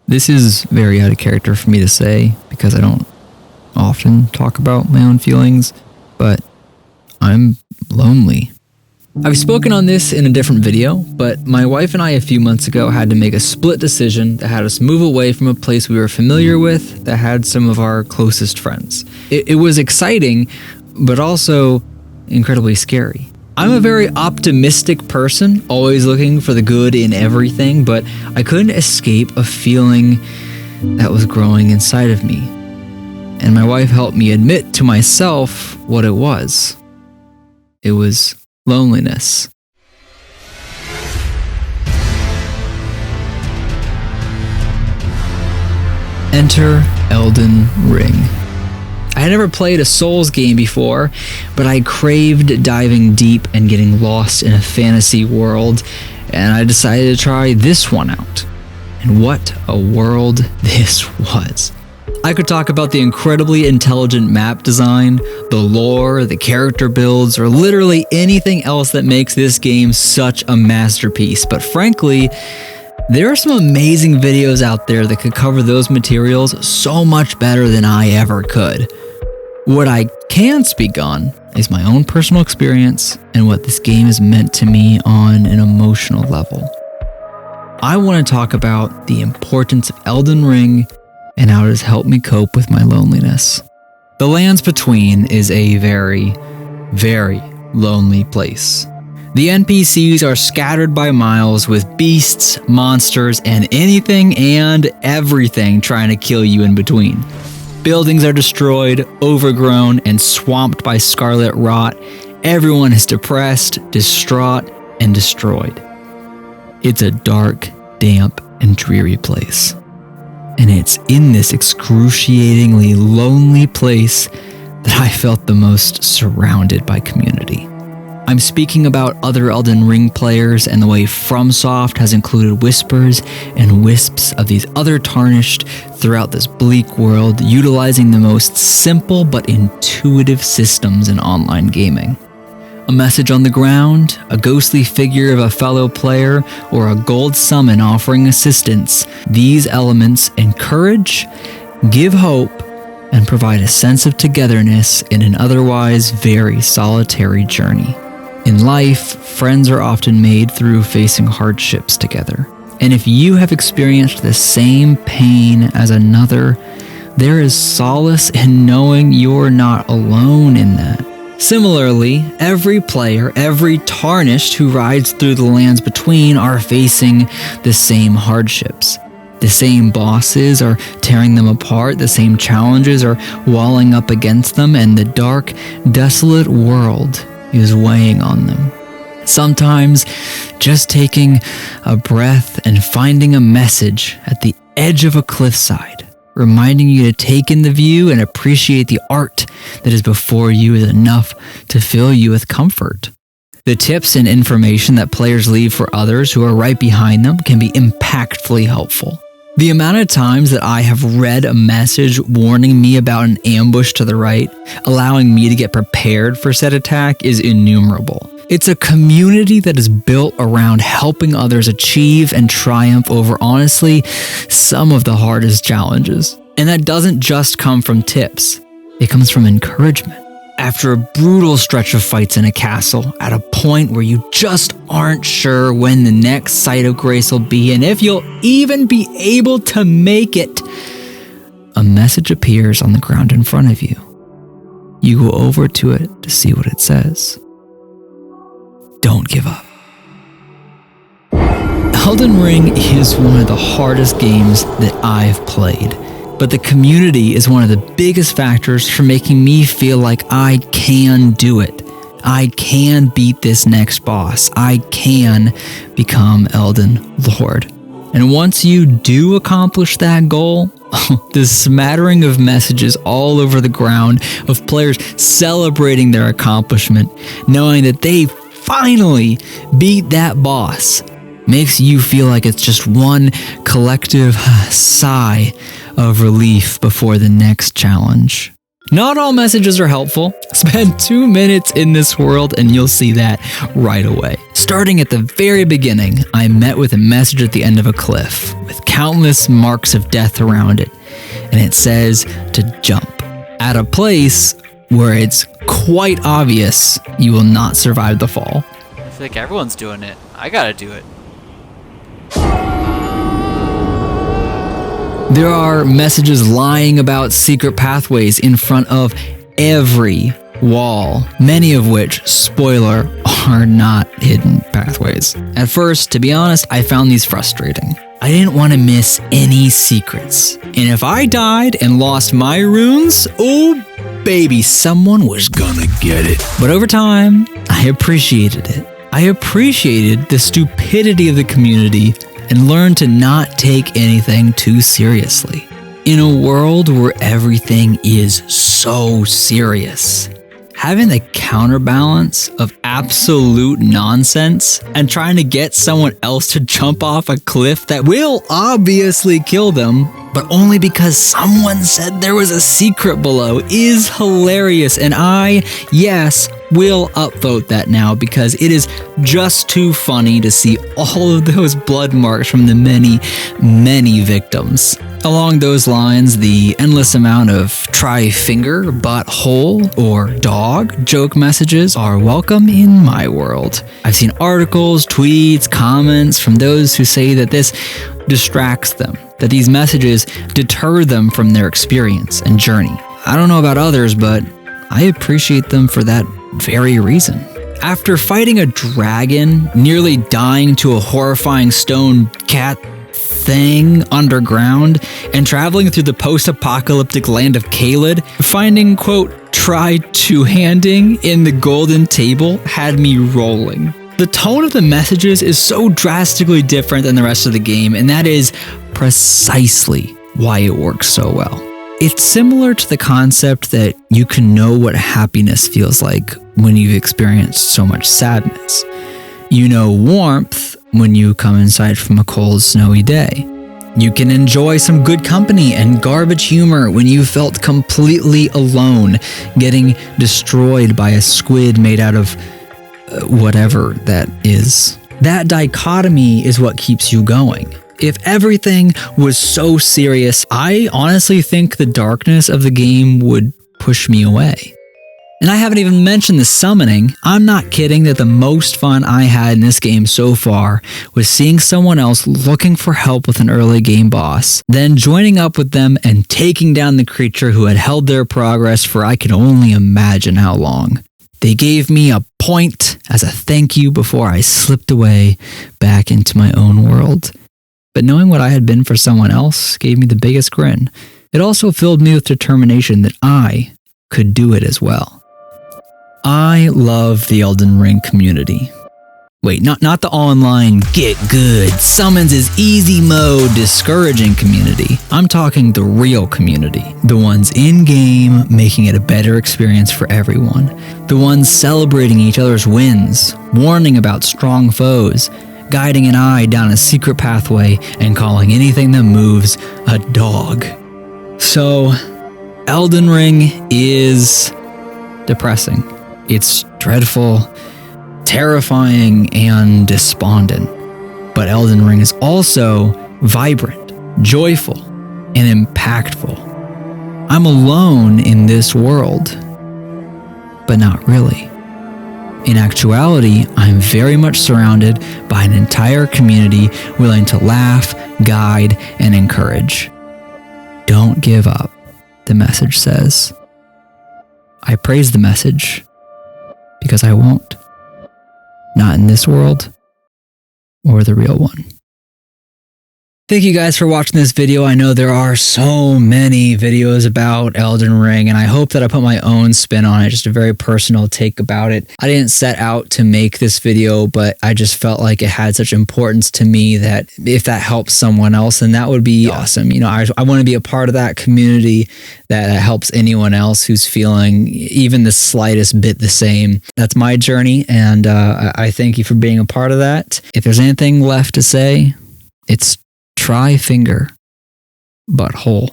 This is very out of character for me to say because I don't often talk about my own feelings, but I'm lonely. I've spoken on this in a different video, but my wife and I a few months ago had to make a split decision that had us move away from a place we were familiar with that had some of our closest friends. It was exciting, but also incredibly scary. I'm a very optimistic person, always looking for the good in everything, but I couldn't escape a feeling that was growing inside of me. And my wife helped me admit to myself what it was. It was loneliness. Enter Elden Ring. I had never played a Souls game before, but I craved diving deep and getting lost in a fantasy world, and I decided to try this one out. And what a world this was. I could talk about the incredibly intelligent map design, the lore, the character builds, or literally anything else that makes this game such a masterpiece, but frankly, there are some amazing videos out there that could cover those materials so much better than I ever could. What I can speak on is my own personal experience and what this game has meant to me on an emotional level. I want to talk about the importance of Elden Ring and how it has helped me cope with my loneliness. The Lands Between is a very, very lonely place. The NPCs are scattered by miles with beasts, monsters, and anything and everything trying to kill you in between. Buildings are destroyed, overgrown, and swamped by scarlet rot. Everyone is depressed, distraught, and destroyed. It's a dark, damp, and dreary place. And it's in this excruciatingly lonely place that I felt the most surrounded by community. I'm speaking about other Elden Ring players and the way FromSoft has included whispers and wisps of these other tarnished throughout this bleak world, utilizing the most simple but intuitive systems in online gaming. A message on the ground, a ghostly figure of a fellow player, or a gold summon offering assistance, these elements encourage, give hope, and provide a sense of togetherness in an otherwise very solitary journey. In life, friends are often made through facing hardships together. And if you have experienced the same pain as another, there is solace in knowing you're not alone in that. Similarly, every player, every tarnished who rides through the Lands Between are facing the same hardships. The same bosses are tearing them apart, the same challenges are walling up against them, and the dark, desolate world is weighing on them. Sometimes, just taking a breath and finding a message at the edge of a cliffside, reminding you to take in the view and appreciate the art that is before you is enough to fill you with comfort. The tips and information that players leave for others who are right behind them can be impactfully helpful. The amount of times that I have read a message warning me about an ambush to the right, allowing me to get prepared for said attack, is innumerable. It's a community that is built around helping others achieve and triumph over, honestly, some of the hardest challenges. And that doesn't just come from tips. It comes from encouragement. After a brutal stretch of fights in a castle, at a point where you just aren't sure when the next sight of grace will be and if you'll even be able to make it, a message appears on the ground in front of you. You go over to it to see what it says. Don't give up. Elden Ring is one of the hardest games that I've played, but the community is one of the biggest factors for making me feel like I can do it. I can beat this next boss. I can become Elden Lord. And once you do accomplish that goal, the smattering of messages all over the ground of players celebrating their accomplishment, knowing that they finally beat that boss, makes you feel like it's just one collective sigh of relief before the next challenge. Not all messages are helpful. Spend 2 minutes in this world and you'll see that right away. Starting at the very beginning, I met with a message at the end of a cliff with countless marks of death around it, and it says to jump at a place where it's quite obvious you will not survive the fall. I feel like everyone's doing it. I gotta do it. There are messages lying about secret pathways in front of every wall, many of which, spoiler, are not hidden pathways. At first, to be honest, I found these frustrating. I didn't want to miss any secrets. And if I died and lost my runes, oh baby, someone was gonna get it. But over time, I appreciated it. I appreciated the stupidity of the community and learned to not take anything too seriously. In a world where everything is so serious, having the counterbalance of absolute nonsense and trying to get someone else to jump off a cliff that will obviously kill them, but only because someone said there was a secret below, is hilarious. And I, yes, will upvote that now because it is just too funny to see all of those blood marks from the many, many victims. Along those lines, the endless amount of try finger, butthole, or dog joke messages are welcome in my world. I've seen articles, tweets, comments from those who say that this distracts them, that these messages deter them from their experience and journey. I don't know about others, but I appreciate them for that very reason. After fighting a dragon, nearly dying to a horrifying stone cat thing underground, and traveling through the post-apocalyptic land of Caelid, finding, quote, try two-handing in the golden table had me rolling. The tone of the messages is so drastically different than the rest of the game, and that is precisely why it works so well. It's similar to the concept that you can know what happiness feels like when you've experienced so much sadness. You know warmth when you come inside from a cold, snowy day. You can enjoy some good company and garbage humor when you felt completely alone, getting destroyed by a squid made out of whatever that is. That dichotomy is what keeps you going. If everything was so serious, I honestly think the darkness of the game would push me away. And I haven't even mentioned the summoning. I'm not kidding that the most fun I had in this game so far was seeing someone else looking for help with an early game boss, then joining up with them and taking down the creature who had held their progress for I can only imagine how long. They gave me a point as a thank you before I slipped away back into my own world. But knowing what I had been for someone else gave me the biggest grin. It also filled me with determination that I could do it as well. I love the Elden Ring community. Wait, not the online get good, summons is easy mode, discouraging community. I'm talking the real community. The ones in-game making it a better experience for everyone. The ones celebrating each other's wins, warning about strong foes, guiding an eye down a secret pathway, and calling anything that moves a dog. So, Elden Ring is depressing. It's dreadful, terrifying, and despondent. But Elden Ring is also vibrant, joyful, and impactful. I'm alone in this world, but not really. In actuality, I'm very much surrounded by an entire community willing to laugh, guide, and encourage. Don't give up, the message says. I praise the message because I won't. Not in this world or the real one. Thank you guys for watching this video. I know there are so many videos about Elden Ring, and I hope that I put my own spin on it, just a very personal take about it. I didn't set out to make this video, but I just felt like it had such importance to me that if that helps someone else, then that would be awesome. You know, I want to be a part of that community that helps anyone else who's feeling even the slightest bit the same. That's my journey, and I thank you for being a part of that. If there's anything left to say, it's try finger, butthole.